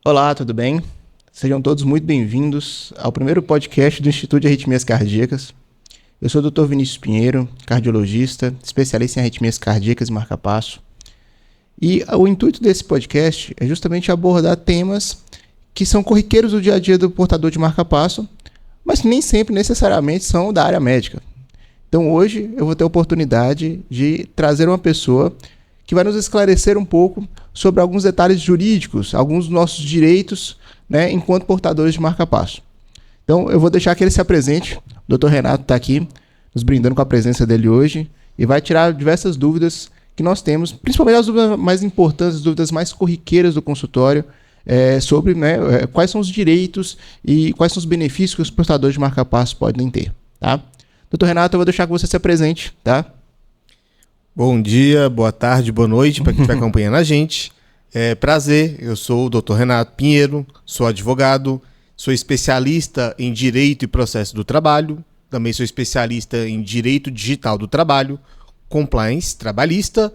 Olá, tudo bem? Sejam todos muito bem-vindos ao primeiro podcast do Instituto de Arritmias Cardíacas. Eu sou o Dr. Vinícius Pinheiro, cardiologista, especialista em arritmias cardíacas e marca-passo. E o intuito desse podcast é justamente abordar temas que são corriqueiros do dia a dia do portador de marca-passo, mas que nem sempre necessariamente são da área médica. Então hoje eu vou ter a oportunidade de trazer uma pessoa que vai nos esclarecer um pouco sobre alguns detalhes jurídicos, alguns dos nossos direitos, né, enquanto portadores de marca-passo. Então eu vou deixar que ele se apresente. O Dr. Renato está aqui nos brindando com a presença dele hoje e vai tirar diversas dúvidas que nós temos, principalmente as dúvidas mais importantes, as dúvidas mais corriqueiras do consultório, sobre, né, quais são os direitos e quais são os benefícios que os portadores de marca-passo podem ter. Tá? Doutor Renato, eu vou deixar que você se apresente, tá? Bom dia, boa tarde, boa noite para quem estiver acompanhando a gente. Prazer, eu sou o Dr. Renato Pinheiro, sou advogado, sou especialista em Direito e Processo do Trabalho, também sou especialista em Direito Digital do Trabalho, Compliance Trabalhista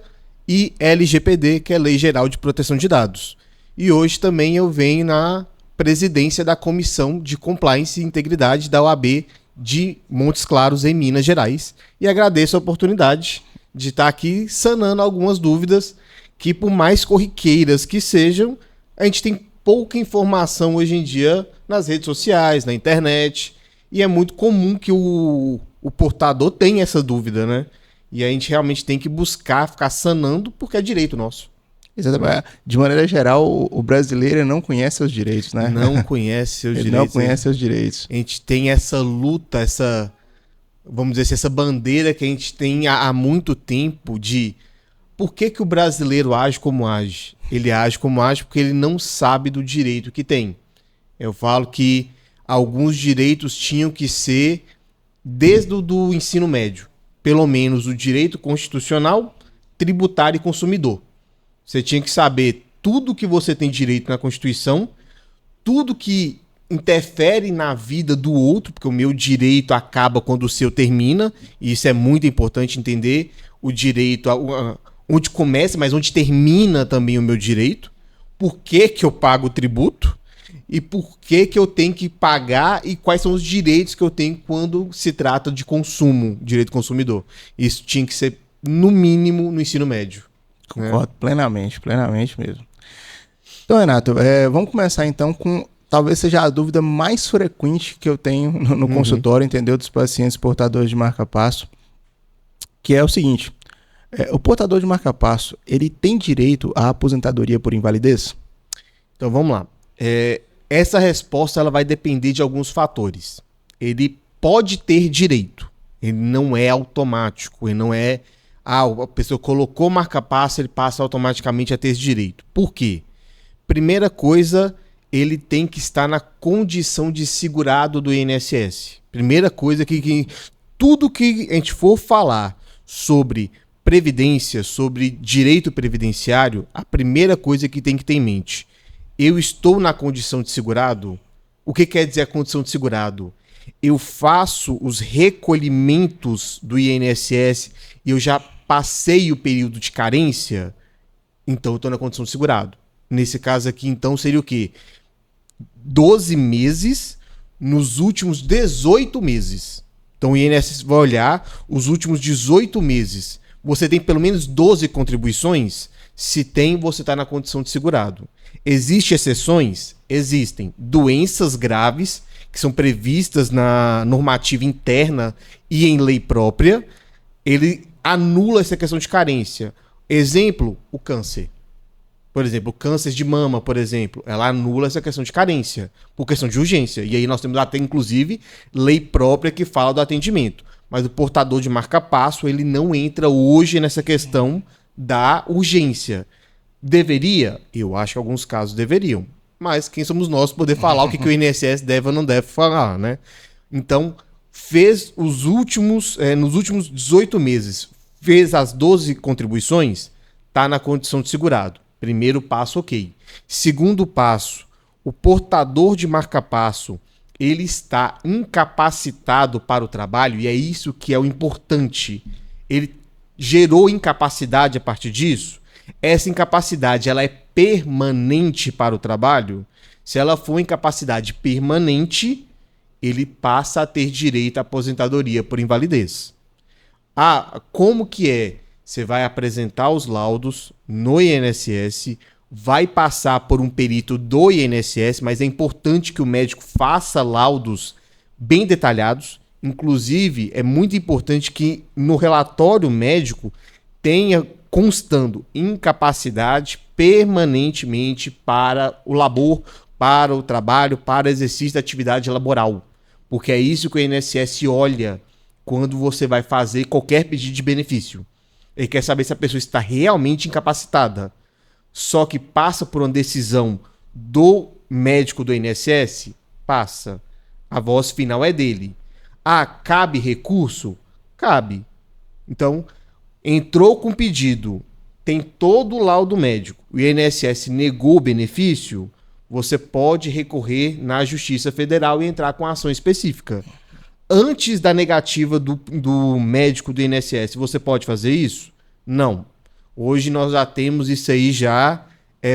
e LGPD, que é Lei Geral de Proteção de Dados. E hoje também eu venho na presidência da Comissão de Compliance e Integridade da OAB de Montes Claros, em Minas Gerais, e agradeço a oportunidade de estar aqui sanando algumas dúvidas que, por mais corriqueiras que sejam, a gente tem pouca informação hoje em dia nas redes sociais, na internet, e é muito comum que o portador tenha essa dúvida, né? E a gente realmente tem que buscar ficar sanando porque é direito nosso. Exatamente. De maneira geral, o brasileiro não conhece seus direitos, né? Não conhece seus Ele direitos. não conhece seus direitos. A gente tem essa luta, vamos dizer assim, essa bandeira que a gente tem há muito tempo de por que o brasileiro age como age? Ele age como age porque ele não sabe do direito que tem. Eu falo que alguns direitos tinham que ser desde o do ensino médio. Pelo menos o direito constitucional, tributário e consumidor. Você tinha que saber tudo que você tem direito na Constituição, tudo que interfere na vida do outro, porque o meu direito acaba quando o seu termina, e isso é muito importante entender, o direito, onde começa, mas onde termina também o meu direito, por que que eu pago o tributo, e por que que eu tenho que pagar, e quais são os direitos que eu tenho quando se trata de consumo, direito consumidor. Isso tinha que ser, no mínimo, no ensino médio. Concordo plenamente mesmo. Então, Renato, vamos começar então com talvez seja a dúvida mais frequente que eu tenho no consultório, entendeu? Dos pacientes portadores de marca-passo, que é o seguinte: o portador de marca-passo, ele tem direito à aposentadoria por invalidez? Então vamos lá. Essa resposta ela vai depender de alguns fatores. Ele pode ter direito, ele não é automático, ele não é... a pessoa colocou marca-passo, ele passa automaticamente a ter esse direito. Por quê? Primeira coisa, ele tem que estar na condição de segurado do INSS. Primeira coisa que tudo que a gente for falar sobre previdência, sobre direito previdenciário, a primeira coisa que tem que ter em mente: eu estou na condição de segurado? O que quer dizer a condição de segurado? Eu faço os recolhimentos do INSS e eu já passei o período de carência, então eu estou na condição de segurado. Nesse caso aqui, então, seria o quê? 12 meses nos últimos 18 meses. Então o INSS vai olhar os últimos 18 meses. Você tem pelo menos 12 contribuições? Se tem, você está na condição de segurado. Existem exceções? Existem. Doenças graves, que são previstas na normativa interna e em lei própria, ele anula essa questão de carência. Exemplo, o câncer. Por exemplo, o câncer de mama, por exemplo, ela anula essa questão de carência, por questão de urgência. E aí nós temos até, inclusive, lei própria que fala do atendimento. Mas o portador de marca-passo, ele não entra hoje nessa questão da urgência. Deveria? Eu acho que alguns casos deveriam. Mas quem somos nós poder falar o que o INSS deve ou não deve falar, né? Então, fez os últimos, nos últimos 18 meses, fez as 12 contribuições, está na condição de segurado. Primeiro passo, ok. Segundo passo, o portador de marca-passo, ele está incapacitado para o trabalho, e é isso que é o importante. Ele gerou incapacidade a partir disso? Essa incapacidade, ela é permanente para o trabalho, se ela for incapacidade permanente, ele passa a ter direito à aposentadoria por invalidez. Como que é? Você vai apresentar os laudos no INSS, vai passar por um perito do INSS, mas é importante que o médico faça laudos bem detalhados. Inclusive, é muito importante que no relatório médico tenha constando incapacidade permanentemente para o labor, para o trabalho, para o exercício da atividade laboral. Porque é isso que o INSS olha quando você vai fazer qualquer pedido de benefício. Ele quer saber se a pessoa está realmente incapacitada. Só que passa por uma decisão do médico do INSS? Passa. A voz final é dele. Cabe recurso? Cabe. Então, entrou com pedido, tem todo o laudo médico, o INSS negou o benefício, você pode recorrer na Justiça Federal e entrar com ação específica. Antes da negativa do médico do INSS, você pode fazer isso? Não. Hoje nós já temos isso aí já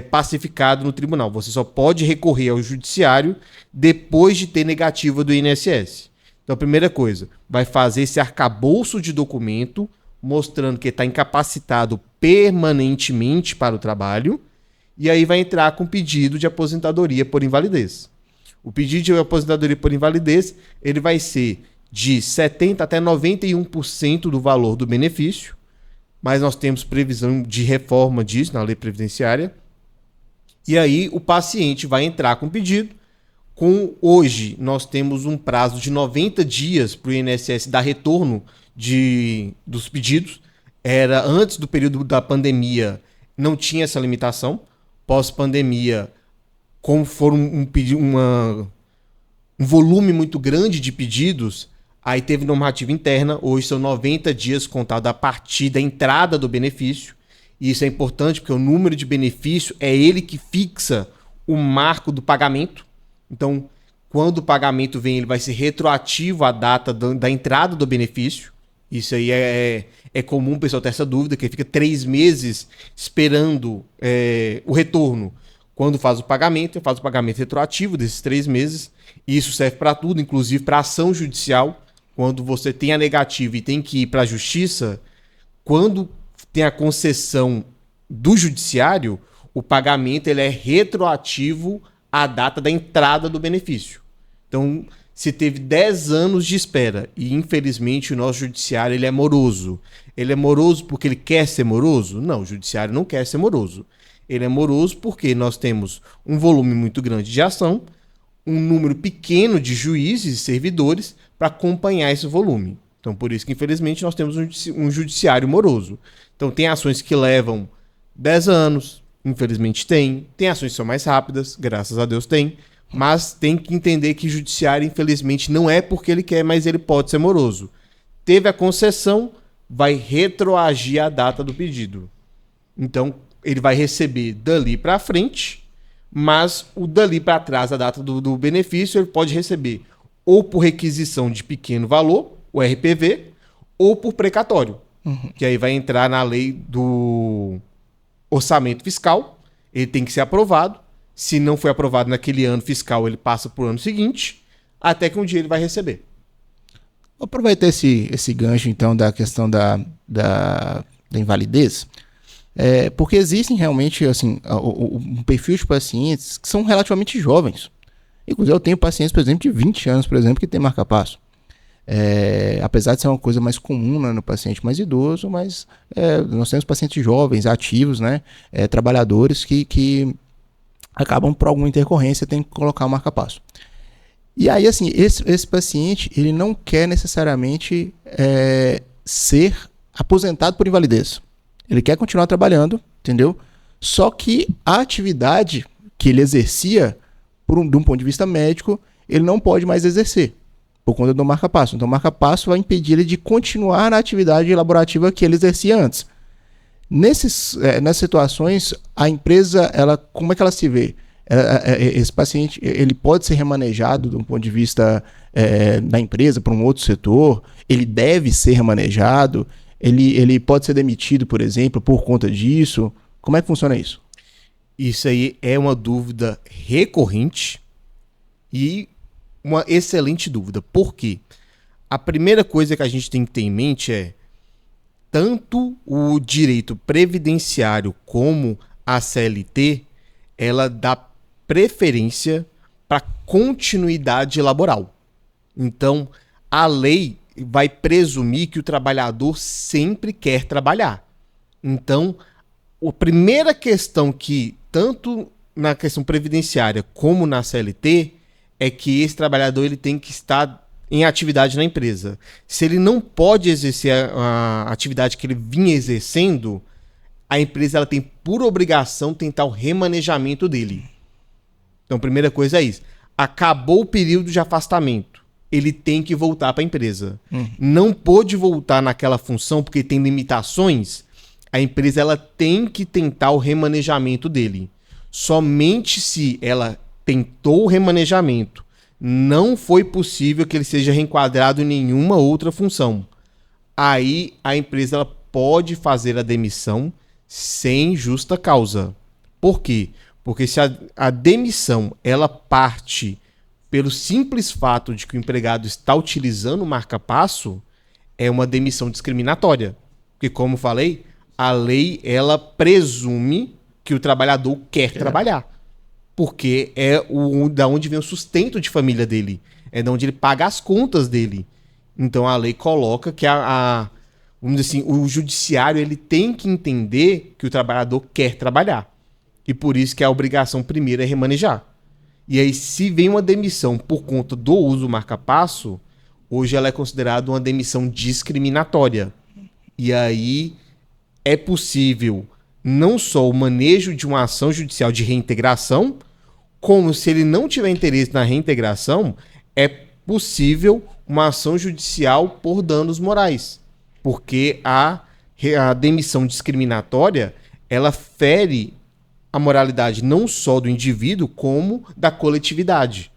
pacificado no tribunal. Você só pode recorrer ao judiciário depois de ter negativa do INSS. Então, a primeira coisa, vai fazer esse arcabouço de documento mostrando que está incapacitado permanentemente para o trabalho e aí vai entrar com pedido de aposentadoria por invalidez. O pedido de aposentadoria por invalidez ele vai ser de 70% até 91% do valor do benefício, mas nós temos previsão de reforma disso na lei previdenciária. E aí o paciente vai entrar com pedido. Hoje nós temos um prazo de 90 dias para o INSS dar retorno dos pedidos. Antes do período da pandemia, não tinha essa limitação. Pós-pandemia, como for um volume muito grande de pedidos, aí teve normativa interna. Hoje são 90 dias contados a partir da entrada do benefício. E isso é importante porque o número de benefício é ele que fixa o marco do pagamento. Então, quando o pagamento vem, ele vai ser retroativo à data da entrada do benefício. Isso aí é comum o pessoal ter essa dúvida, que fica 3 meses esperando o retorno. Quando faz o pagamento retroativo desses 3 meses. E isso serve para tudo, inclusive para ação judicial. Quando você tem a negativa e tem que ir para a justiça, quando tem a concessão do judiciário, o pagamento ele é retroativo à data da entrada do benefício. Então, se teve 10 anos de espera e, infelizmente, o nosso judiciário ele é moroso. Ele é moroso porque ele quer ser moroso? Não, o judiciário não quer ser moroso. Ele é moroso porque nós temos um volume muito grande de ação, um número pequeno de juízes e servidores para acompanhar esse volume. Então, por isso que, infelizmente, nós temos um judiciário moroso. Então, tem ações que levam 10 anos, infelizmente tem. Tem ações que são mais rápidas, graças a Deus tem. Mas tem que entender que o judiciário, infelizmente, não é porque ele quer, mas ele pode ser moroso. Teve a concessão, vai retroagir a data do pedido. Então, ele vai receber dali para frente, mas o dali para trás, a data do benefício, ele pode receber ou por requisição de pequeno valor, o RPV, ou por precatório, que aí vai entrar na lei do orçamento fiscal, ele tem que ser aprovado. Se não foi aprovado naquele ano fiscal, ele passa para o ano seguinte, até que um dia ele vai receber. Vou aproveitar esse gancho, então, da questão da invalidez, porque existem realmente assim, um perfil de pacientes que são relativamente jovens. Inclusive, eu tenho pacientes, por exemplo, de 20 anos, por exemplo, que tem marca-passo. Apesar de ser uma coisa mais comum, né, no paciente mais idoso, mas nós temos pacientes jovens, ativos, né, trabalhadores que acabam por alguma intercorrência, tem que colocar o marca-passo. E aí, assim, esse paciente, ele não quer necessariamente ser aposentado por invalidez. Ele quer continuar trabalhando, entendeu? Só que a atividade que ele exercia, de um ponto de vista médico, ele não pode mais exercer, por conta do marca-passo. Então, o marca-passo vai impedir ele de continuar na atividade laborativa que ele exercia antes. Nessas situações, a empresa, como é que ela se vê? Esse paciente ele pode ser remanejado de um ponto de vista da empresa para um outro setor, ele deve ser remanejado, ele pode ser demitido, por exemplo, por conta disso. Como é que funciona isso? Isso aí é uma dúvida recorrente e uma excelente dúvida. Por quê? A primeira coisa que a gente tem que ter em mente é tanto o direito previdenciário como a CLT, ela dá preferência para continuidade laboral. Então, a lei vai presumir que o trabalhador sempre quer trabalhar. Então, a primeira questão que, tanto na questão previdenciária como na CLT, é que esse trabalhador ele tem que estar em atividade na empresa. Se ele não pode exercer a atividade que ele vinha exercendo, a empresa ela tem por obrigação tentar o remanejamento dele. Então, a primeira coisa é isso. Acabou o período de afastamento. Ele tem que voltar para a empresa. Não pôde voltar naquela função porque tem limitações. A empresa ela tem que tentar o remanejamento dele. Somente se ela tentou o remanejamento, não foi possível que ele seja reenquadrado em nenhuma outra função. Aí a empresa ela pode fazer a demissão sem justa causa. Por quê? Porque se a demissão ela parte pelo simples fato de que o empregado está utilizando o marca-passo, é uma demissão discriminatória. Porque, como falei, a lei ela presume que o trabalhador quer trabalhar. Porque é da onde vem o sustento de família dele. É da onde ele paga as contas dele. Então a lei coloca que vamos dizer assim, o judiciário ele tem que entender que o trabalhador quer trabalhar. E por isso que a obrigação primeira é remanejar. E aí, se vem uma demissão por conta do uso do marca-passo, hoje ela é considerada uma demissão discriminatória. E aí é possível não só o manejo de uma ação judicial de reintegração, como se ele não tiver interesse na reintegração, é possível uma ação judicial por danos morais. Porque a demissão discriminatória, ela fere a moralidade não só do indivíduo, como da coletividade.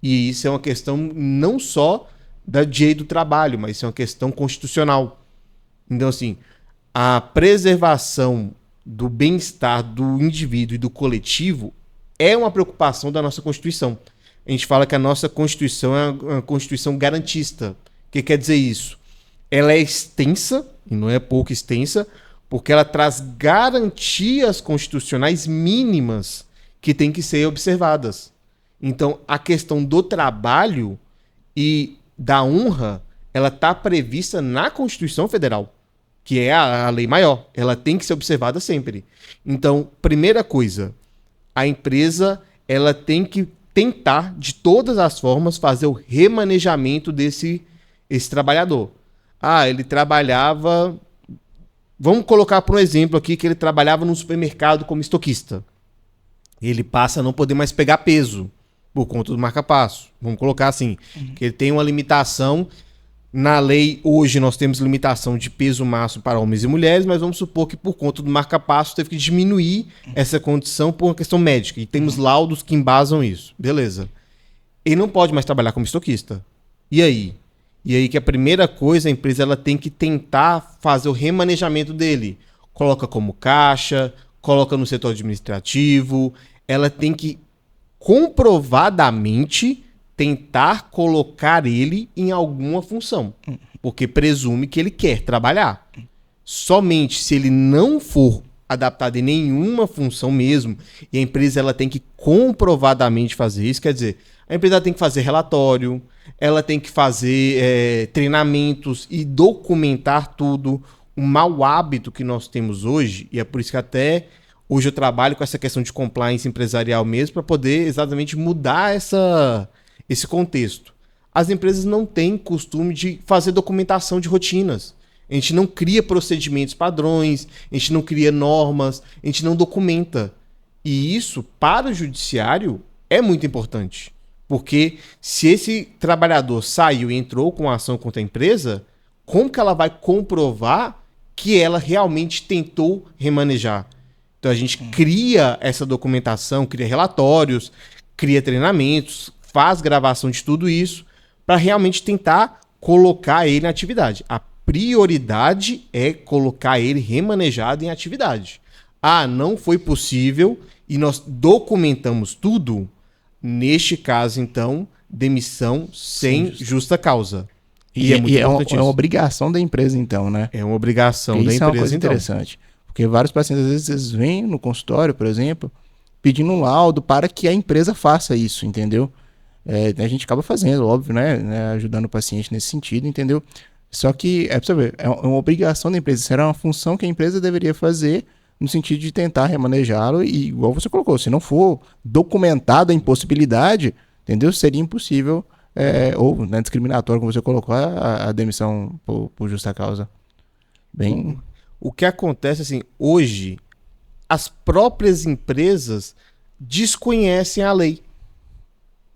E isso é uma questão não só da direito do trabalho, mas isso é uma questão constitucional. Então, assim, a preservação do bem-estar do indivíduo e do coletivo é uma preocupação da nossa Constituição. A gente fala que a nossa Constituição é uma Constituição garantista. O que quer dizer isso? Ela é extensa, e não é pouco extensa, porque ela traz garantias constitucionais mínimas que têm que ser observadas. Então, a questão do trabalho e da honra, ela está prevista na Constituição Federal, que é a lei maior. Ela tem que ser observada sempre. Então, primeira coisa, a empresa ela tem que tentar, de todas as formas, fazer o remanejamento desse trabalhador. Ele trabalhava... Vamos colocar por um exemplo aqui que ele trabalhava num supermercado como estoquista. Ele passa a não poder mais pegar peso por conta do marca-passo. Vamos colocar assim, que ele tem uma limitação. Na lei, hoje, nós temos limitação de peso máximo para homens e mulheres, mas vamos supor que por conta do marca-passo teve que diminuir essa condição por uma questão médica. E temos laudos que embasam isso. Beleza. Ele não pode mais trabalhar como estoquista. E aí? E aí que a primeira coisa, a empresa ela tem que tentar fazer o remanejamento dele. Coloca como caixa, coloca no setor administrativo. Ela tem que comprovadamente tentar colocar ele em alguma função. Porque presume que ele quer trabalhar. Somente se ele não for adaptado em nenhuma função mesmo, e a empresa ela tem que comprovadamente fazer isso, quer dizer, a empresa tem que fazer relatório, ela tem que fazer treinamentos e documentar tudo. Um mau hábito que nós temos hoje, e é por isso que até hoje eu trabalho com essa questão de compliance empresarial mesmo, para poder exatamente mudar esse contexto. As empresas não têm costume de fazer documentação de rotinas. A gente não cria procedimentos padrões, a gente não cria normas, a gente não documenta. E isso, para o judiciário, é muito importante. Porque se esse trabalhador saiu e entrou com a ação contra a empresa, como que ela vai comprovar que ela realmente tentou remanejar? Então a gente cria essa documentação, cria relatórios, cria treinamentos, faz gravação de tudo isso para realmente tentar colocar ele na atividade. A prioridade é colocar ele remanejado em atividade. Não foi possível e nós documentamos tudo, neste caso, então, demissão sem justa causa. E é uma obrigação da empresa, então, né? É uma obrigação da empresa, isso é uma coisa interessante. Porque vários pacientes, às vezes, eles vêm no consultório, por exemplo, pedindo um laudo para que a empresa faça isso, entendeu? A gente acaba fazendo, óbvio, né? Ajudando o paciente nesse sentido, entendeu? Só que, pra você ver, é uma obrigação da empresa. Isso era uma função que a empresa deveria fazer no sentido de tentar remanejá-lo e, igual você colocou, se não for documentada a impossibilidade, entendeu? Seria impossível, ou né, discriminatório, como você colocou, a demissão por justa causa. Bem... O que acontece, assim, hoje, as próprias empresas desconhecem a lei.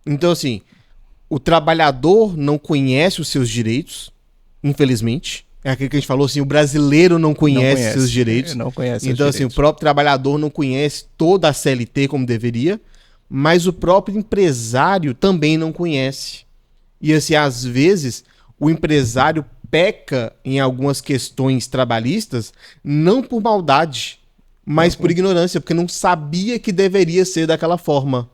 Então, assim, o trabalhador não conhece os seus direitos, infelizmente. É aquilo que a gente falou, assim, o brasileiro não conhece seus direitos. Não conhece então, assim, o próprio trabalhador não conhece toda a CLT como deveria, mas o próprio empresário também não conhece. E, assim, às vezes, o empresário peca em algumas questões trabalhistas, não por maldade, mas por ignorância, porque não sabia que deveria ser daquela forma.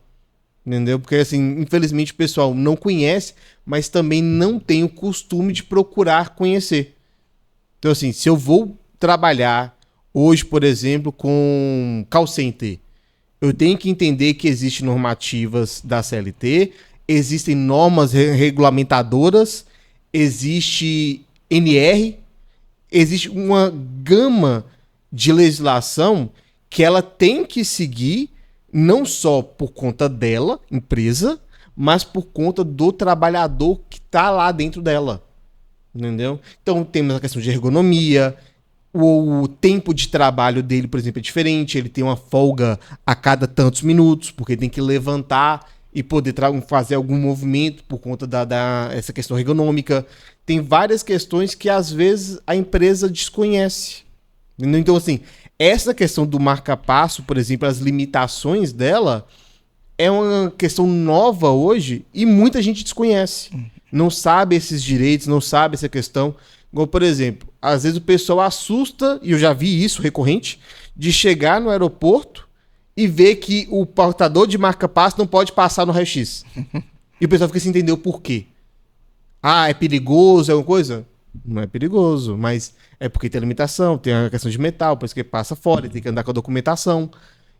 Entendeu? Porque, assim, infelizmente o pessoal não conhece, mas também não tem o costume de procurar conhecer. Então, assim, se eu vou trabalhar hoje, por exemplo, com call center, eu tenho que entender que existem normativas da CLT, existem normas regulamentadoras, existe NR, existe uma gama de legislação que ela tem que seguir, não só por conta dela, empresa, mas por conta do trabalhador que está lá dentro dela. Entendeu? Então temos a questão de ergonomia, o tempo de trabalho dele, por exemplo, é diferente, ele tem uma folga a cada tantos minutos, porque tem que levantar e poder fazer algum movimento por conta essa questão ergonômica. Tem várias questões que, às vezes, a empresa desconhece. Então, assim, essa questão do marca-passo, por exemplo, as limitações dela, é uma questão nova hoje e muita gente desconhece. Não sabe esses direitos, não sabe essa questão. Igual, por exemplo, às vezes o pessoal assusta, e eu já vi isso recorrente, de chegar no aeroporto e ver que o portador de marca-passo não pode passar no raio-x. E o pessoal fica sem entender o porquê. Ah, é perigoso, é alguma coisa? Não é perigoso, mas é porque tem a limitação, tem a questão de metal, por isso que passa fora, tem que andar com a documentação.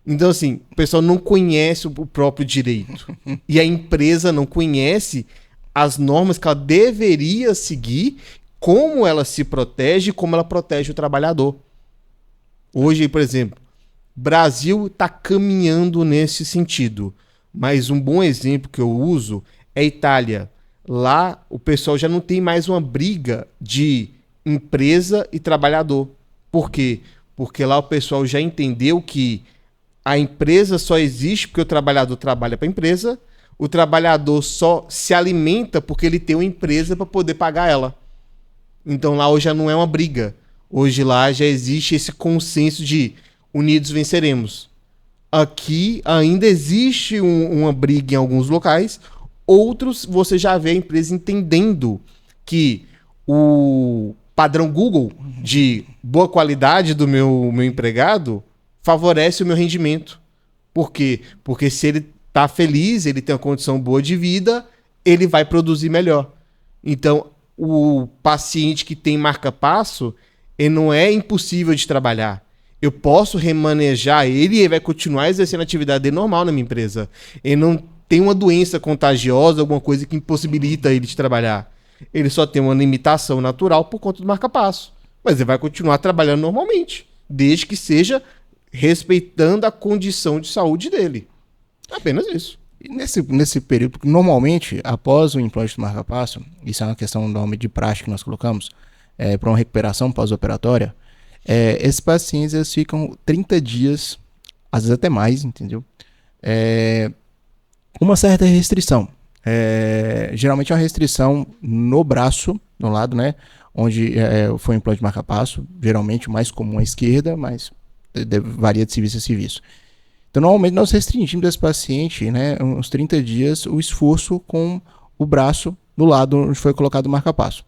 Então, assim, o pessoal não conhece o próprio direito. E a empresa não conhece as normas que ela deveria seguir, como ela se protege e como ela protege o trabalhador. Hoje, por exemplo, Brasil está caminhando nesse sentido. Mas um bom exemplo que eu uso é a Itália. Lá o pessoal já não tem mais uma briga de empresa e trabalhador. Por quê? Porque lá o pessoal já entendeu que a empresa só existe porque o trabalhador trabalha para a empresa, o trabalhador só se alimenta porque ele tem uma empresa para poder pagar ela. Então lá hoje já não é uma briga. Hoje lá já existe esse consenso de unidos venceremos. Aqui ainda existe uma briga em alguns locais. Outros, você já vê a empresa entendendo que o padrão Google de boa qualidade do meu empregado favorece o meu rendimento. Por quê? Porque se ele está feliz, ele tem uma condição boa de vida, ele vai produzir melhor. Então, o paciente que tem marca-passo, ele não é impossível de trabalhar. Eu posso remanejar ele e ele vai continuar exercendo a atividade dele normal na minha empresa. Ele não tem uma doença contagiosa, alguma coisa que impossibilita ele de trabalhar. Ele só tem uma limitação natural por conta do marca-passo. Mas ele vai continuar trabalhando normalmente, desde que seja respeitando a condição de saúde dele. Apenas isso. E nesse período, porque normalmente, após o implante do marca-passo, isso é uma questão normalmente de prática que nós colocamos, para uma recuperação pós-operatória, esses pacientes eles ficam 30 dias, às vezes até mais, entendeu? Uma certa restrição. Geralmente é uma restrição no braço, no lado, né? Onde foi o implante de marca-passo, geralmente o mais comum é a esquerda, mas varia de serviço a serviço. Então, normalmente nós restringimos esse paciente, né, uns 30 dias, o esforço com o braço do lado onde foi colocado o marca-passo.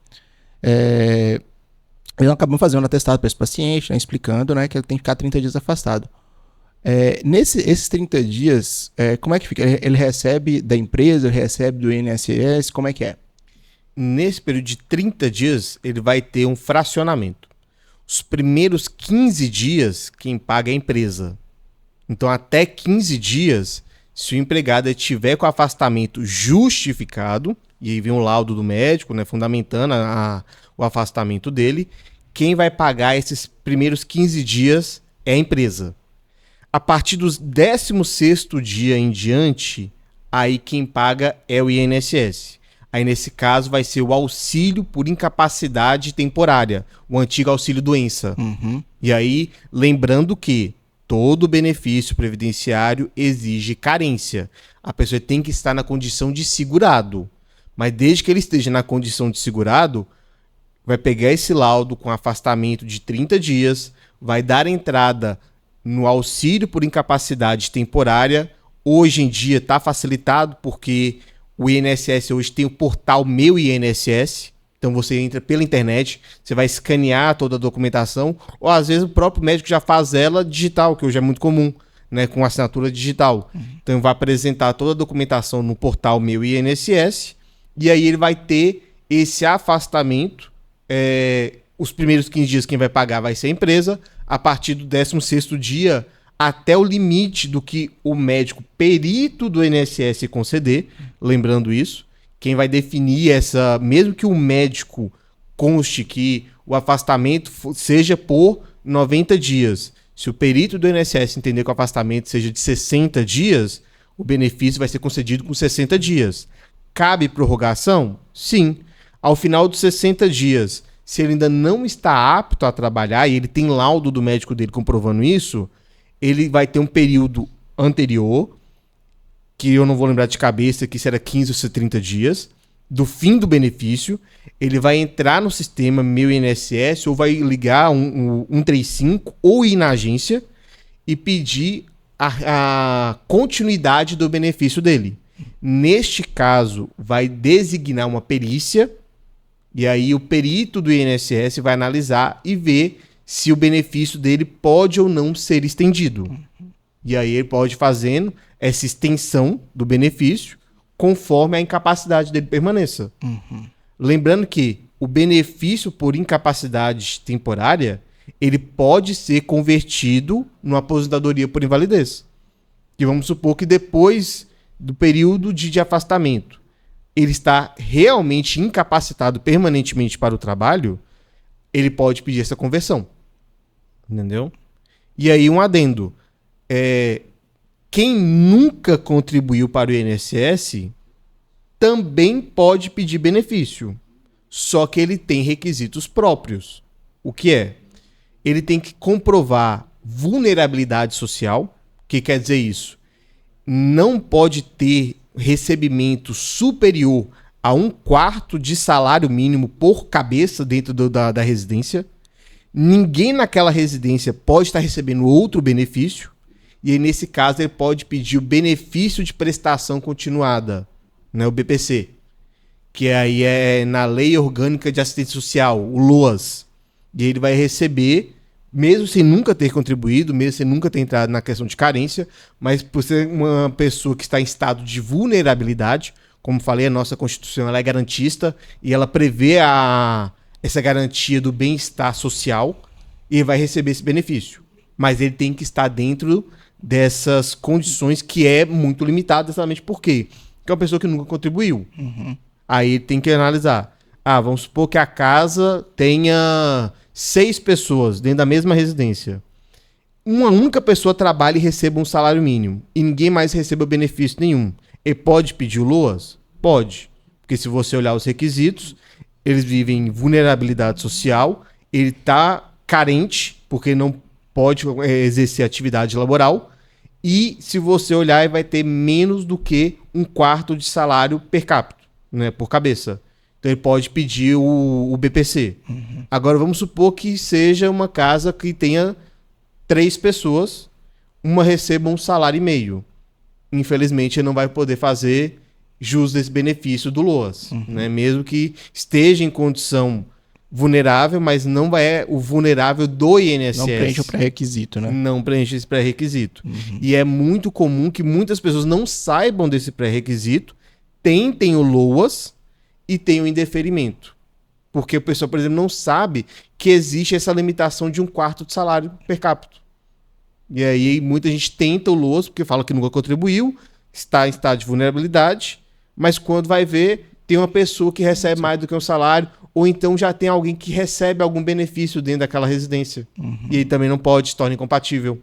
Nós acabamos fazendo um atestado para esse paciente, né, explicando, né, que ele tem que ficar 30 dias afastado. Esses 30 dias, como é que fica? Ele recebe da empresa, ele recebe do INSS, como é que é? Nesse período de 30 dias, ele vai ter um fracionamento. Os primeiros 15 dias, quem paga é a empresa. Então, até 15 dias, se o empregado estiver com afastamento justificado, e aí vem um laudo do médico, né, fundamentando o afastamento dele, quem vai pagar esses primeiros 15 dias é a empresa. A partir do 16º dia em diante, aí quem paga é o INSS. Aí, nesse caso, vai ser o auxílio por incapacidade temporária, o antigo auxílio-doença. Uhum. E aí, lembrando que todo benefício previdenciário exige carência. A pessoa tem que estar na condição de segurado. Mas desde que ele esteja na condição de segurado, vai pegar esse laudo com afastamento de 30 dias, vai dar entrada no auxílio por incapacidade temporária. Hoje em dia está facilitado porque o INSS hoje tem o portal Meu INSS. Então você entra pela internet, você vai escanear toda a documentação, ou às vezes o próprio médico já faz ela digital, que hoje é muito comum, né, com assinatura digital. Então vai apresentar toda a documentação no portal Meu INSS, e aí ele vai ter esse afastamento. Os primeiros 15 dias quem vai pagar vai ser a empresa, a partir do 16º dia, até o limite do que o médico perito do INSS conceder, lembrando isso. Quem vai definir mesmo que o médico conste que o afastamento seja por 90 dias, se o perito do INSS entender que o afastamento seja de 60 dias, o benefício vai ser concedido com 60 dias. Cabe prorrogação? Sim. Ao final dos 60 dias, se ele ainda não está apto a trabalhar, e ele tem laudo do médico dele comprovando isso, ele vai ter um período anterior, que eu não vou lembrar de cabeça, que será 15 ou 30 dias, do fim do benefício. Ele vai entrar no sistema Meu INSS, ou vai ligar 135, ou ir na agência e pedir a continuidade do benefício dele. Neste caso, vai designar uma perícia, e aí o perito do INSS vai analisar e ver se o benefício dele pode ou não ser estendido. E aí ele pode fazendo essa extensão do benefício conforme a incapacidade dele permaneça. Lembrando que o benefício por incapacidade temporária, ele pode ser convertido numa aposentadoria por invalidez. E vamos supor que depois do período de afastamento, ele está realmente incapacitado permanentemente para o trabalho, ele pode pedir essa conversão. Entendeu? E aí um adendo. Quem nunca contribuiu para o INSS também pode pedir benefício. Só que ele tem requisitos próprios. O que é? Ele tem que comprovar vulnerabilidade social. O que quer dizer isso? Não pode ter recebimento superior a 1/4 de salário mínimo por cabeça dentro da residência. Ninguém naquela residência pode estar recebendo outro benefício. E aí, nesse caso, ele pode pedir o benefício de prestação continuada, né, o BPC, que aí é na Lei Orgânica de Assistência Social, o LOAS. E ele vai receber, mesmo sem nunca ter contribuído, mesmo sem nunca ter entrado na questão de carência, mas por ser uma pessoa que está em estado de vulnerabilidade, como falei, a nossa Constituição ela é garantista e ela prevê essa garantia do bem-estar social, e ele vai receber esse benefício. Mas ele tem que estar dentro dessas condições que é muito limitado, exatamente por quê? Porque é uma pessoa que nunca contribuiu. Aí tem que analisar. Vamos supor que a casa tenha 6 pessoas dentro da mesma residência. Uma única pessoa trabalha e receba um salário mínimo e ninguém mais receba benefício nenhum. Ele pode pedir o LOAS? Pode. Porque se você olhar os requisitos, eles vivem em vulnerabilidade social, ele está carente, porque não pode exercer atividade laboral, e se você olhar, ele vai ter menos do que 1/4 de salário per capita, né, por cabeça. Então ele pode pedir o BPC. Agora vamos supor que seja uma casa que tenha 3 pessoas, uma receba 1,5 salário. Infelizmente ele não vai poder fazer jus desse benefício do LOAS, né? Mesmo que esteja em condição vulnerável, mas não é o vulnerável do INSS. Não preenche o pré-requisito, né? Não preenche esse pré-requisito. E é muito comum que muitas pessoas não saibam desse pré-requisito, tentem o LOAS e tenham indeferimento. Porque o pessoal, por exemplo, não sabe que existe essa limitação de 1/4 de salário per capita. E aí muita gente tenta o LOAS porque fala que nunca contribuiu, está em estado de vulnerabilidade, mas quando vai ver, tem uma pessoa que recebe mais do que um salário, ou então já tem alguém que recebe algum benefício dentro daquela residência. E aí também não pode, se torna incompatível.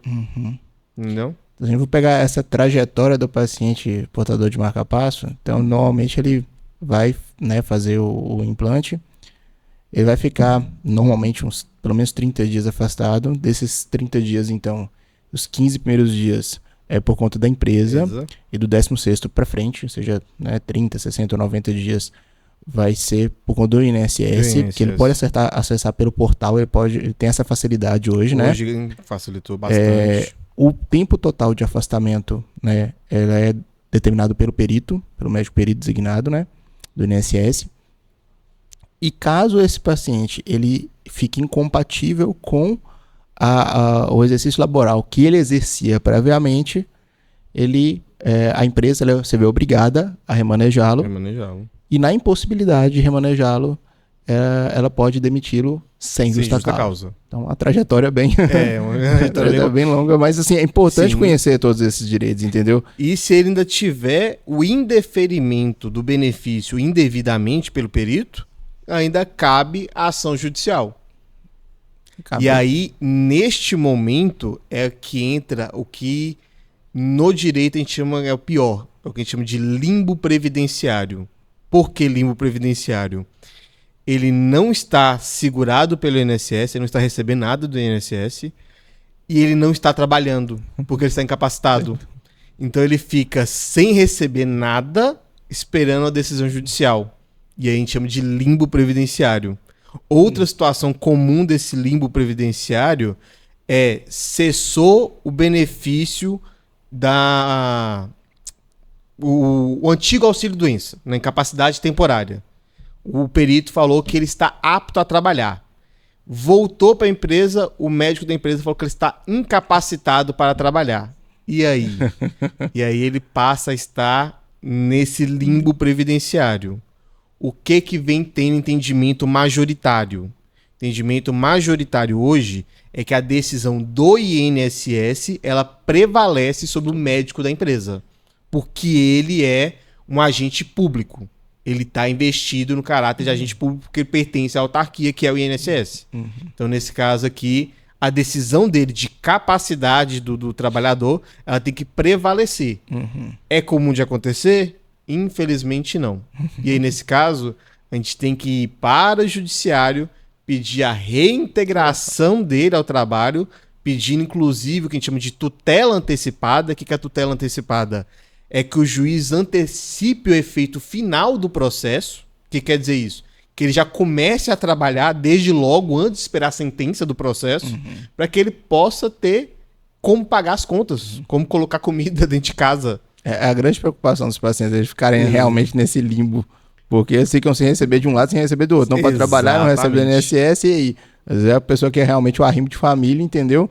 Entendeu? Então, a gente vai pegar essa trajetória do paciente portador de marca-passo. Então, normalmente ele vai, né, fazer o implante. Ele vai ficar, normalmente, pelo menos 30 dias afastado. Desses 30 dias, então, os 15 primeiros dias é por conta da empresa. E do 16º para frente, ou seja, né, 30, 60 ou 90 dias, vai ser por conta do INSS, que ele pode acessar pelo portal, ele tem essa facilidade hoje, né? Hoje facilitou bastante. O tempo total de afastamento, né, ela é determinado pelo perito, pelo médico perito designado, né, do INSS. E caso esse paciente ele fique incompatível com o exercício laboral que ele exercia previamente, a empresa se vê obrigada a remanejá-lo. E na impossibilidade de remanejá-lo, ela pode demiti-lo sem justa causa. Então, a trajetória é bem, bem longa, mas assim, é importante conhecer todos esses direitos, entendeu? E se ele ainda tiver o indeferimento do benefício indevidamente pelo perito, ainda cabe a ação judicial. E aí, neste momento, é que entra o que no direito a gente chama, é o pior, é o que a gente chama de limbo previdenciário. Por que limbo previdenciário? Ele não está segurado pelo INSS, ele não está recebendo nada do INSS e ele não está trabalhando, porque ele está incapacitado. Então ele fica sem receber nada, esperando a decisão judicial. E aí a gente chama de limbo previdenciário. Outra situação comum desse limbo previdenciário é cessou o benefício o antigo auxílio-doença, na incapacidade temporária. O perito falou que ele está apto a trabalhar. Voltou para a empresa, o médico da empresa falou que ele está incapacitado para trabalhar. E aí? E aí ele passa a estar nesse limbo previdenciário. O que vem tendo entendimento majoritário? Entendimento majoritário hoje é que a decisão do INSS ela prevalece sobre o médico da empresa, porque ele é um agente público. Ele está investido no caráter de agente público porque ele pertence à autarquia, que é o INSS. Então, nesse caso aqui, a decisão dele de capacidade do trabalhador, ela tem que prevalecer. É comum de acontecer? Infelizmente não. E aí, nesse caso, a gente tem que ir para o judiciário, pedir a reintegração dele ao trabalho, pedindo inclusive o que a gente chama de tutela antecipada. O que é a tutela antecipada? É que o juiz antecipe o efeito final do processo. O que quer dizer isso? Que ele já comece a trabalhar desde logo, antes de esperar a sentença do processo, para que ele possa ter como pagar as contas, como colocar comida dentro de casa. É a grande preocupação dos pacientes, eles ficarem realmente nesse limbo, porque eles ficam sem receber de um lado, sem receber do outro. Não pode trabalhar, não recebe do INSS, e aí às vezes é a pessoa que é realmente o arrimo de família, entendeu?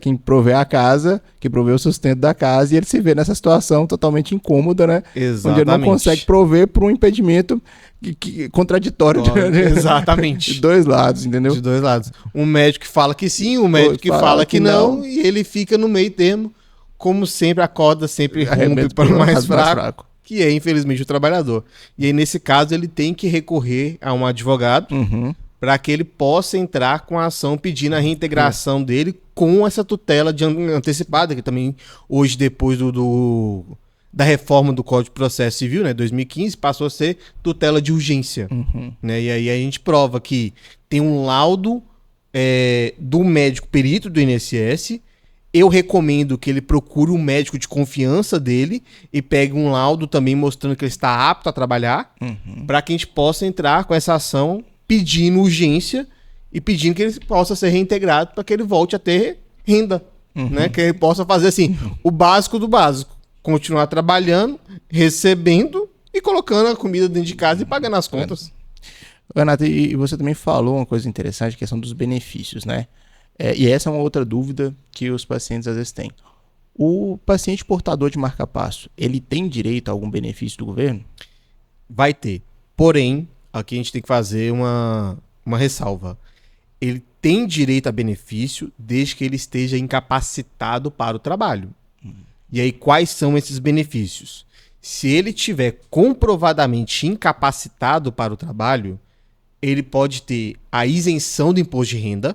Quem provê a casa, que provê o sustento da casa, e ele se vê nessa situação totalmente incômoda, né? Exatamente. Onde ele não consegue prover por um impedimento contraditório. Exatamente. De dois lados, entendeu? De dois lados. Um médico que fala que sim, um médico que fala que não, e ele fica no meio termo, como sempre, a corda sempre rompe para o mais fraco, que é, infelizmente, o trabalhador. E aí, nesse caso, ele tem que recorrer a um advogado, para que ele possa entrar com a ação pedindo a reintegração dele com essa tutela antecipada, que também hoje, depois da reforma do Código de Processo Civil, né, 2015, passou a ser tutela de urgência. Né, e aí a gente prova que tem um laudo do médico perito do INSS. Eu recomendo que ele procure um médico de confiança dele e pegue um laudo também mostrando que ele está apto a trabalhar, para que a gente possa entrar com essa ação pedindo urgência e pedindo que ele possa ser reintegrado para que ele volte a ter renda, né? Que ele possa fazer assim, o básico do básico, continuar trabalhando, recebendo e colocando a comida dentro de casa e pagando as contas. Renato, e você também falou uma coisa interessante, a questão dos benefícios, né? E essa é uma outra dúvida que os pacientes às vezes têm. O paciente portador de marca-passo, ele tem direito a algum benefício do governo? Vai ter. Porém, aqui a gente tem que fazer uma ressalva. Ele tem direito a benefício desde que ele esteja incapacitado para o trabalho. E aí, quais são esses benefícios? Se ele tiver comprovadamente incapacitado para o trabalho, ele pode ter a isenção do imposto de renda,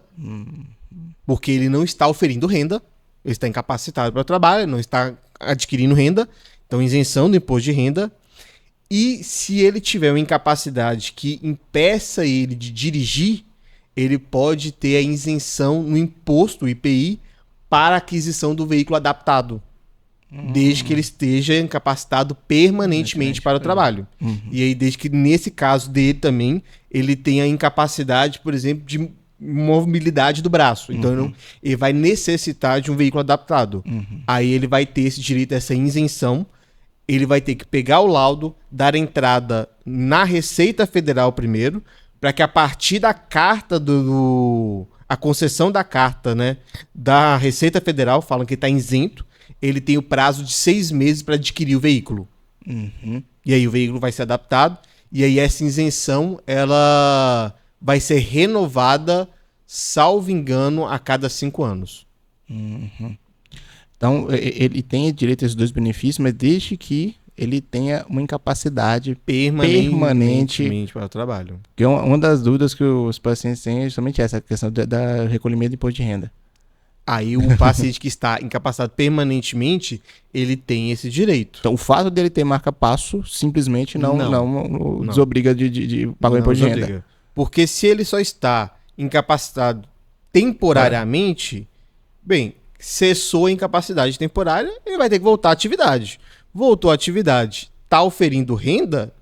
porque ele não está oferindo renda, ele está incapacitado para o trabalho, não está adquirindo renda, então isenção do imposto de renda. E se ele tiver uma incapacidade que impeça ele de dirigir, ele pode ter a isenção no imposto, IPI, para a aquisição do veículo adaptado, desde que ele esteja incapacitado permanentemente para o trabalho. E aí, desde que nesse caso dele também, ele tenha a incapacidade, por exemplo, de mobilidade do braço. Então, ele vai necessitar de um veículo adaptado. Aí ele vai ter esse direito, essa isenção. Ele vai ter que pegar o laudo, dar entrada na Receita Federal primeiro, para que a partir da carta a concessão da carta, né, da Receita Federal, falam que está isento, ele tem o prazo de 6 meses para adquirir o veículo. E aí o veículo vai ser adaptado, e aí essa isenção ela vai ser renovada, salvo engano, a cada 5 anos. Então, ele tem direito a esses dois benefícios, mas desde que ele tenha uma incapacidade permanente para o trabalho. Porque uma das dúvidas que os pacientes têm é justamente essa questão da recolhimento do imposto de renda. Aí o paciente que está incapacitado permanentemente, ele tem esse direito. Então, o fato dele ter marca-passo simplesmente não desobriga de pagar o imposto de renda. Porque se ele só está incapacitado temporariamente, bem, cessou a incapacidade temporária, ele vai ter que voltar à atividade. Voltou à atividade, está oferindo renda,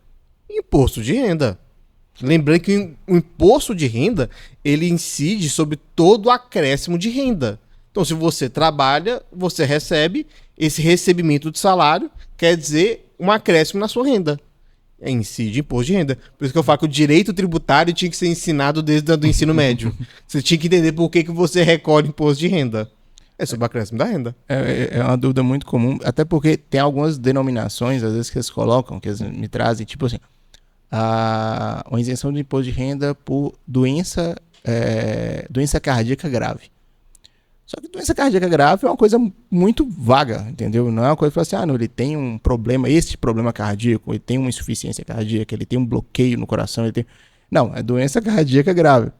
imposto de renda. Lembrando que o imposto de renda, ele incide sobre todo o acréscimo de renda. Então, se você trabalha, você recebe, esse recebimento de salário quer dizer um acréscimo na sua renda. Incide imposto de renda. Por isso que eu falo que o direito tributário tinha que ser ensinado desde o ensino médio. Você tinha que entender por que você recolhe imposto de renda. É sobre o acréscimo da renda. É uma dúvida muito comum, até porque tem algumas denominações, às vezes, que eles colocam, que eles me trazem, tipo assim, uma isenção do imposto de renda por doença cardíaca grave. Só que doença cardíaca grave é uma coisa muito vaga, entendeu? Não é uma coisa que fala assim, não, ele tem um problema, este problema cardíaco, ele tem uma insuficiência cardíaca, ele tem um bloqueio no coração, Não, é doença cardíaca grave.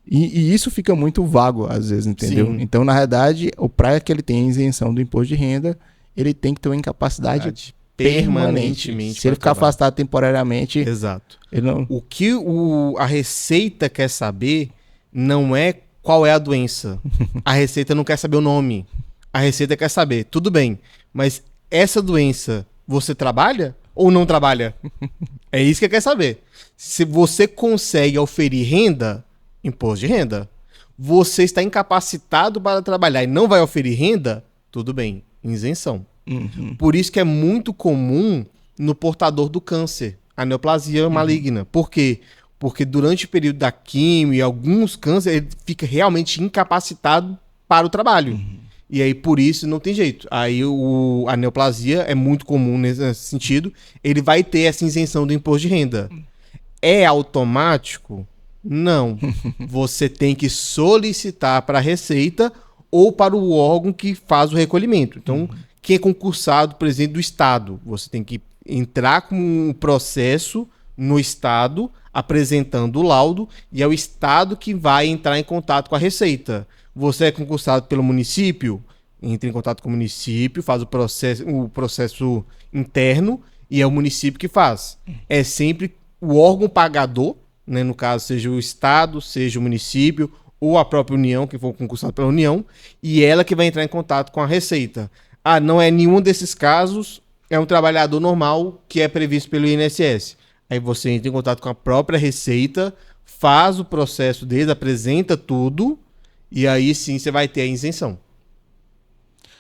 E isso fica muito vago, às vezes, entendeu? Sim. Então, na realidade, para que ele tenha isenção do imposto de renda, ele tem que ter uma incapacidade permanentemente. Se ele ficar afastado temporariamente... Exato. Ele não... O que a Receita quer saber não é qual é a doença. A Receita não quer saber o nome. A Receita quer saber, tudo bem, mas essa doença, você trabalha ou não trabalha? É isso que quer saber. Se você consegue oferir renda, imposto de renda. Você está incapacitado para trabalhar e não vai oferir renda, tudo bem, isenção. Por isso que é muito comum no portador do câncer, a neoplasia maligna. Por quê? Porque durante o período da quimio e alguns cânceres, ele fica realmente incapacitado para o trabalho. E aí, por isso, não tem jeito. Aí, a neoplasia é muito comum nesse sentido. Ele vai ter essa isenção do imposto de renda. É automático? Não. Você tem que solicitar para a Receita ou para o órgão que faz o recolhimento. Então, quem é concursado, por exemplo, do Estado, você tem que entrar com um processo no Estado, apresentando o laudo, e é o Estado que vai entrar em contato com a Receita. Você é concursado pelo município, entra em contato com o município, faz o processo interno, e é o município que faz. É sempre o órgão pagador, né, no caso, seja o Estado, seja o município, ou a própria União, que for concursado pela União, e ela que vai entrar em contato com a Receita. Não é nenhum desses casos, é um trabalhador normal que é previsto pelo INSS. Aí você entra em contato com a própria Receita, faz o processo deles, apresenta tudo, e aí sim você vai ter a isenção.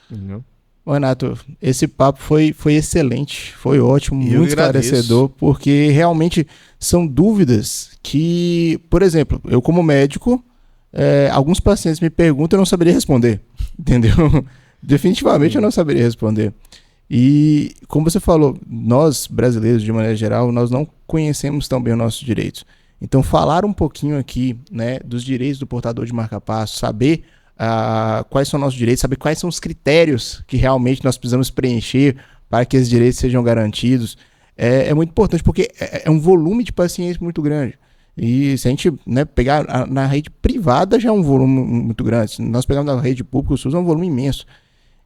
Entendeu? Ô, Renato, esse papo foi excelente, foi ótimo, Eu muito agradeço. esclarecedor, porque realmente são dúvidas que, por exemplo, eu como médico, alguns pacientes me perguntam e eu não saberia responder, entendeu? Definitivamente eu Sim. não saberia responder. E, como você falou, nós brasileiros, de maneira geral, nós não conhecemos tão bem os nossos direitos. Então, falar um pouquinho aqui, né, dos direitos do portador de marca-passo, saber quais são nossos direitos, saber quais são os critérios que realmente nós precisamos preencher para que esses direitos sejam garantidos, é muito importante, porque é um volume de pacientes muito grande. E se a gente, né, pegar na rede privada já é um volume muito grande. Se nós pegarmos na rede pública, o SUS é um volume imenso.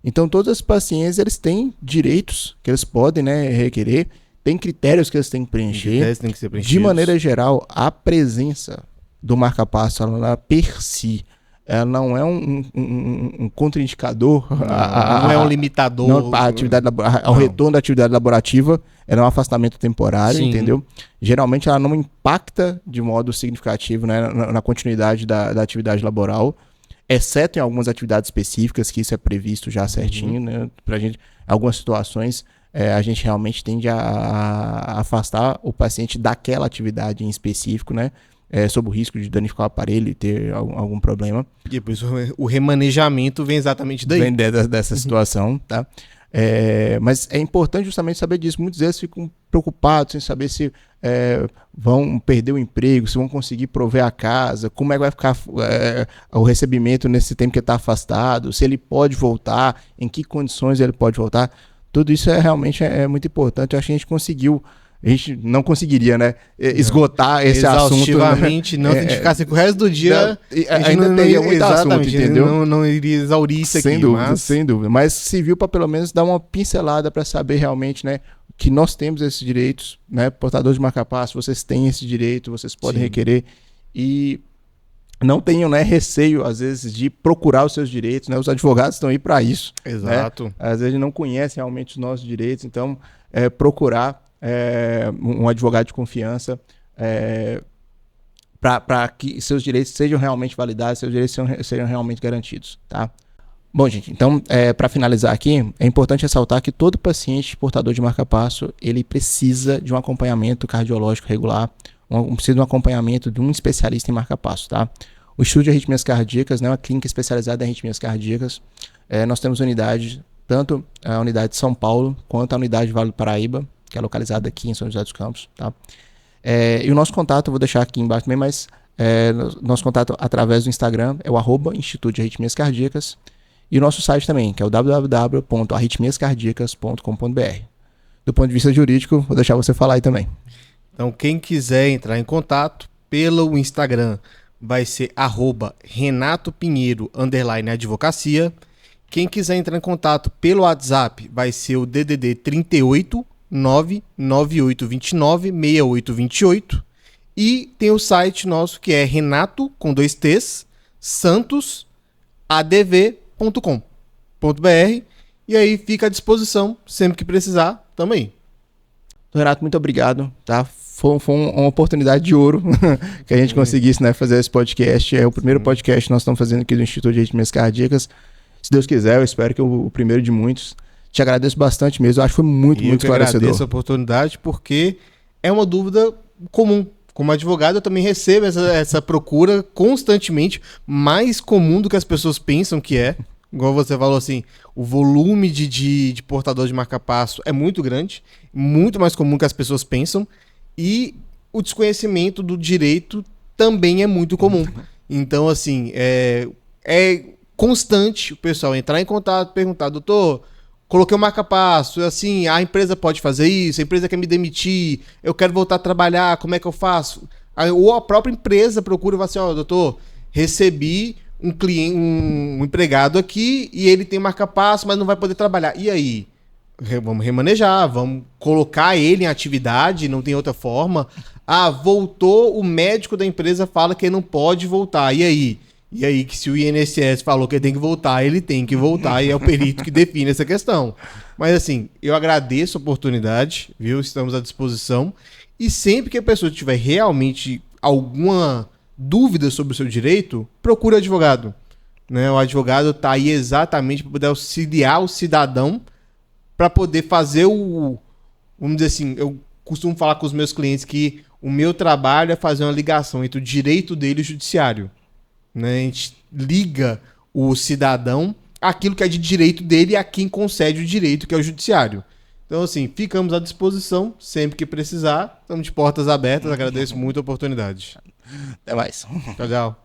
Então, todos os pacientes eles têm direitos que eles podem, né, requerer, tem critérios que eles têm que preencher. Tem que ser De preenchidos. maneira geral, a presença do marca-passo, ela per si, ela não é um contraindicador Não é um limitador. não, a atividade, ao Não. retorno da atividade laborativa. Ela é um afastamento temporário, Sim. entendeu? Geralmente ela não impacta de modo significativo, né, na continuidade da atividade laboral, exceto em algumas atividades específicas, que isso é previsto já certinho, né? Pra gente, algumas situações, a gente realmente tende a afastar o paciente daquela atividade em específico, né? Sob o risco de danificar o aparelho e ter algum problema. E por isso o remanejamento vem exatamente daí. Vem dessa situação, tá? Mas é importante justamente saber disso. Muitos deles ficam preocupados sem saber se vão perder o emprego, se vão conseguir prover a casa, como é que vai ficar o recebimento nesse tempo que ele está afastado, se ele pode voltar, em que condições ele pode voltar. Tudo isso realmente é muito importante. Eu acho que a gente conseguiu. A gente não conseguiria, né, esgotar esse assunto. Exaustivamente, não, se a gente ficasse com o resto do dia, ainda teria muito assunto, entendeu? Não iria exaurir isso Sem aqui. dúvida, Mas... sem dúvida. Mas serviu para pelo menos dar uma pincelada para saber realmente, né, que nós temos esses direitos, né, portadores de marca-passo, vocês têm esse direito, vocês podem requerer e não tenham, né, receio às vezes de procurar os seus direitos, né? Os advogados estão aí para isso. Exato. Né? Às vezes não conhecem realmente os nossos direitos, então procurar um advogado de confiança para que seus direitos sejam realmente validados, seus direitos sejam realmente garantidos, tá? Bom, gente, então, para finalizar aqui, é importante ressaltar que todo paciente portador de marca-passo, ele precisa de um acompanhamento cardiológico regular, precisa de um acompanhamento de um especialista em marca-passo, tá? O Instituto de Arritmias Cardíacas, né, uma clínica especializada em arritmias cardíacas, nós temos unidade, tanto a unidade de São Paulo, quanto a unidade de Vale do Paraíba, que é localizada aqui em São José dos Campos, tá? E o nosso contato, eu vou deixar aqui embaixo também, mas nosso contato através do Instagram é o @Instituto de Arritmias Cardíacas, e o nosso site também, que é o www.arritmiascardíacas.com.br. Do ponto de vista jurídico, vou deixar você falar aí também. Então, quem quiser entrar em contato pelo Instagram vai ser @RenatoPinheiro_advocacia. Quem quiser entrar em contato pelo WhatsApp vai ser o DDD 38 99829 6828. E tem o site nosso que é Renato, com 2 T's, santosadv.com.br. E aí fica à disposição, sempre que precisar, também. Renato, muito obrigado, tá? Foi uma oportunidade de ouro que a gente conseguisse, né, fazer esse podcast. É o primeiro podcast que nós estamos fazendo aqui do Instituto de Arritmias Cardíacas. Se Deus quiser, eu espero que o primeiro de muitos. Te agradeço bastante mesmo. Eu acho que foi muito esclarecedor. Eu agradeço a oportunidade porque é uma dúvida comum. Como advogado, eu também recebo essa procura constantemente, mais comum do que as pessoas pensam que é. Igual você falou assim, o volume de portador de marca-passo é muito grande, muito mais comum que as pessoas pensam, e o desconhecimento do direito também é muito comum. Então, assim, é constante o pessoal entrar em contato, perguntar, doutor, coloquei o marca-passo, assim, a empresa pode fazer isso, a empresa quer me demitir, eu quero voltar a trabalhar, como é que eu faço? Ou a própria empresa procura e fala assim, doutor, recebi um cliente, um empregado aqui e ele tem marca-passo, mas não vai poder trabalhar. E aí? Vamos remanejar, vamos colocar ele em atividade, não tem outra forma. Voltou, o médico da empresa fala que ele não pode voltar. E aí? E aí, que se o INSS falou que ele tem que voltar, ele tem que voltar e é o perito que define essa questão. Mas assim, eu agradeço a oportunidade, viu? Estamos à disposição. E sempre que a pessoa tiver realmente alguma dúvida sobre o seu direito, procure advogado. né? O advogado está aí exatamente para poder auxiliar o cidadão para poder fazer vamos dizer assim, eu costumo falar com os meus clientes que o meu trabalho é fazer uma ligação entre o direito dele e o judiciário, né? A gente liga o cidadão àquilo que é de direito dele e a quem concede o direito, que é o judiciário. Então, assim, ficamos à disposição sempre que precisar. Estamos de portas abertas. Agradeço muito a oportunidade. Até mais. Tchau, tchau.